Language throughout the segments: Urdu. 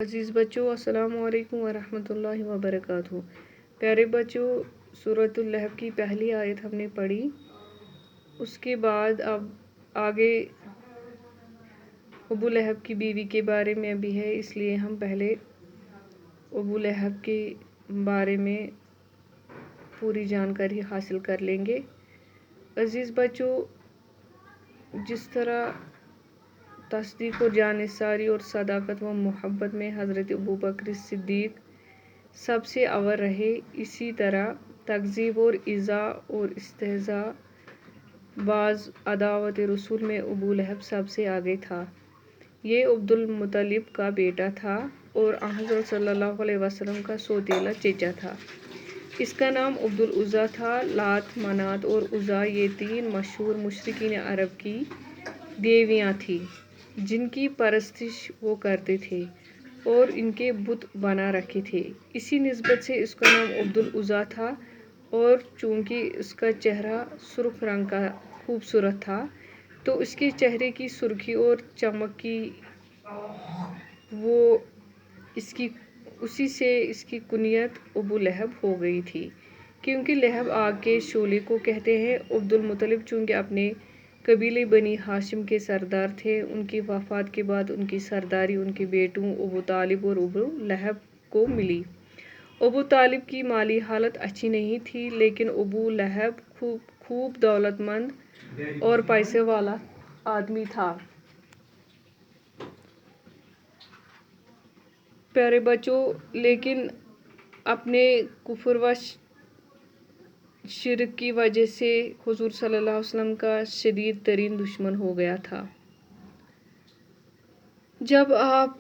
عزیز بچوں، السلام علیکم ورحمۃ اللہ وبرکاتہ۔ پیارے بچوں، سورۃ اللہب کی پہلی آیت ہم نے پڑھی، اس کے بعد اب آگے ابو لہب کی بیوی کے بارے میں بھی ہے، اس لیے ہم پہلے ابو لہب کے بارے میں پوری جانکاری حاصل کر لیں گے۔ عزیز بچوں، جس طرح تصدیق اور جانثاری اور صداقت و محبت میں حضرت ابوبکر صدیق سب سے اول رہے، اسی طرح تکذیب اور ایذاء اور استہزاء باز عداوت رسول میں ابو لہب سب سے آگے تھا۔ یہ عبد المطلب کا بیٹا تھا اور حضرت صلی اللہ علیہ وسلم کا سوتیلا چچا تھا۔ اس کا نام عبد العزیٰ تھا۔ لات، منات اور عزیٰ یہ تین مشہور مشرکین عرب کی دیویاں تھیں جن کی پرستش وہ کرتے تھے اور ان کے بت بنا رکھے تھے۔ اسی نسبت سے اس کا نام عبد العزیٰ تھا، اور چونکہ اس کا چہرہ سرخ رنگ کا خوبصورت تھا تو اس کے چہرے کی سرخی اور چمک کی اسی سے اس کی کنیت ابو لہب ہو گئی تھی، کیونکہ لہب آگ کے شعلے کو کہتے ہیں۔ عبد المطلب چونکہ اپنے قبیلے بنی ہاشم کے سردار تھے، ان کی وفات کے بعد ان کی سرداری ان کے بیٹوں ابو طالب اور ابو لہب کو ملی۔ ابو طالب کی مالی حالت اچھی نہیں تھی، لیکن ابو لہب خوب دولت مند اور پیسے والا آدمی تھا۔ پیارے بچوں، لیکن اپنے کفر و شرک کی وجہ سے حضور صلی اللہ علیہ وسلم کا شدید ترین دشمن ہو گیا تھا۔ جب آپ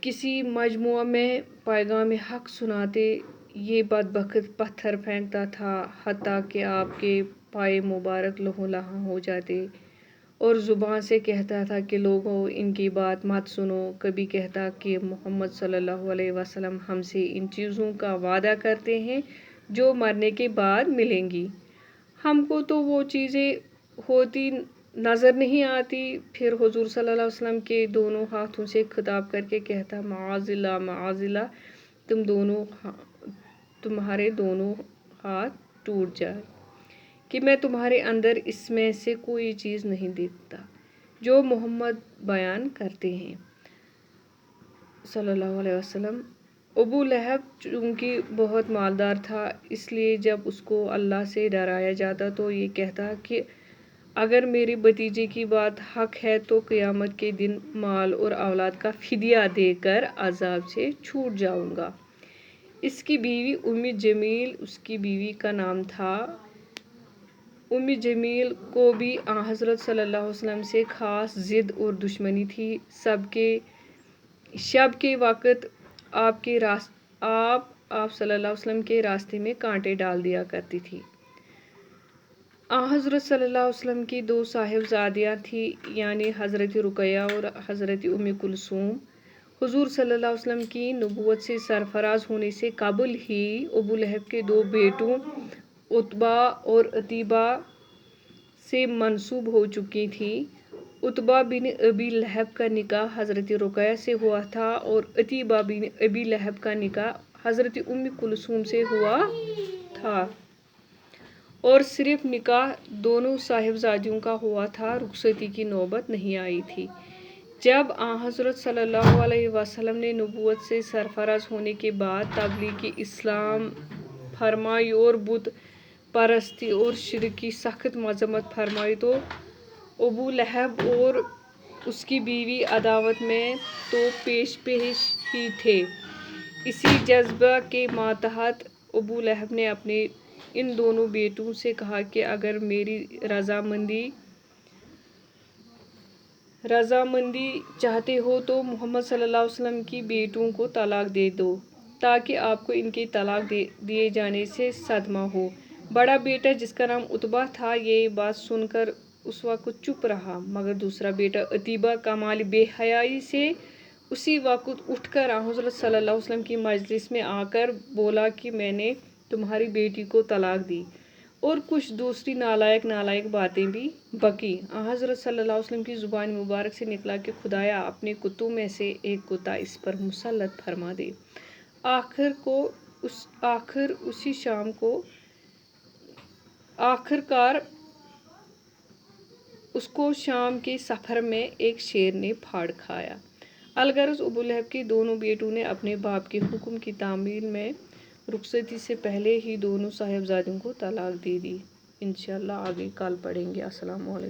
کسی مجمع میں پیغام حق سناتے، یہ بدبخت پتھر پھینکتا تھا، حتیٰ کہ آپ کے پائے مبارک لہو لہان ہو جاتے، اور زبان سے کہتا تھا کہ لوگوں ان کی بات مت سنو۔ کبھی کہتا کہ محمد صلی اللہ علیہ وسلم ہم سے ان چیزوں کا وعدہ کرتے ہیں جو مرنے کے بعد ملیں گی، ہم کو تو وہ چیزیں ہوتی نظر نہیں آتی۔ پھر حضور صلی اللہ علیہ وسلم کے دونوں ہاتھوں سے خطاب کر کے کہتا، معاذ اللہ معاذ اللہ، تمہارے دونوں ہاتھ ٹوٹ جائے کہ میں تمہارے اندر اس میں سے کوئی چیز نہیں دیکھتا جو محمد بیان کرتے ہیں صلی اللہ علیہ وسلم۔ ابو لہب چونکہ بہت مالدار تھا، اس لیے جب اس کو اللہ سے ڈرایا جاتا تو یہ کہتا کہ اگر میرے بھتیجے کی بات حق ہے تو قیامت کے دن مال اور اولاد کا فدیہ دے کر عذاب سے چھوٹ جاؤں گا۔ اس کی بیوی ام جمیل، اس کی بیوی کا نام تھا۔ ام جمیل کو بھی حضرت صلی اللہ علیہ وسلم سے خاص ضد اور دشمنی تھی۔ شب کے وقت آپ صلی اللہ علیہ وسلم کے راستے میں کانٹے ڈال دیا کرتی تھی۔ حضرت صلی اللہ علیہ وسلم کی دو صاحبزادیاں تھیں، یعنی حضرت رقیہ اور حضرت ام کلثوم۔ حضور صلی اللہ علیہ وسلم کی نبوت سے سرفراز ہونے سے قبل ہی ابو لہب کے دو بیٹوں عتبہ اور عتیبہ سے منسوب ہو چکی تھی۔ عتبہ بن ابی لہب کا نکاح حضرت رقیہ سے ہوا تھا اور عتیبہ بن ابی لہب کا نکاح حضرت ام کلثوم سے ہوا تھا، اور صرف نکاح دونوں صاحبزادیوں کا ہوا تھا، رخصتی کی نوبت نہیں آئی تھی۔ جب حضرت صلی اللہ علیہ وسلم نے نبوت سے سرفراز ہونے کے بعد تبلیغ اسلام فرمائی اور بت پرستی اور شرک کی سخت مذمت فرمائی تو ابو لہب اور اس کی بیوی عداوت میں تو پیش ہی تھے۔ اسی جذبہ کے ماتحت ابو لہب نے اپنے ان دونوں بیٹوں سے کہا کہ اگر میری رضامندی چاہتے ہو تو محمد صلی اللہ علیہ وسلم کی بیٹوں کو طلاق دے دو، تاکہ آپ کو ان کے طلاق دیے جانے سے صدمہ ہو۔ بڑا بیٹا جس کا نام عتبہ تھا یہ بات سن کر اس وقت چپ رہا، مگر دوسرا بیٹا عتیبہ کمال بے حیائی سے اسی وقت اٹھ کر حضرت صلی اللہ علیہ وسلم کی مجلس میں آ کر بولا کہ میں نے تمہاری بیٹی کو طلاق دی، اور کچھ دوسری نالائق باتیں بھی بکی۔ حضرت صلی اللہ علیہ وسلم کی زبان مبارک سے نکلا کہ خدایا اپنے کتوں میں سے ایک کتا اس پر مسلط فرما دے۔ آخر کار اس کو شام کے سفر میں ایک شیر نے پھاڑ کھایا۔ الغرض ابولہب کے دونوں بیٹوں نے اپنے باپ کے حکم کی تعمیل میں رخصتی سے پہلے ہی دونوں صاحبزادوں کو طلاق دے دی۔ انشاءاللہ آگے کل پڑھیں گے۔ السلام علیکم۔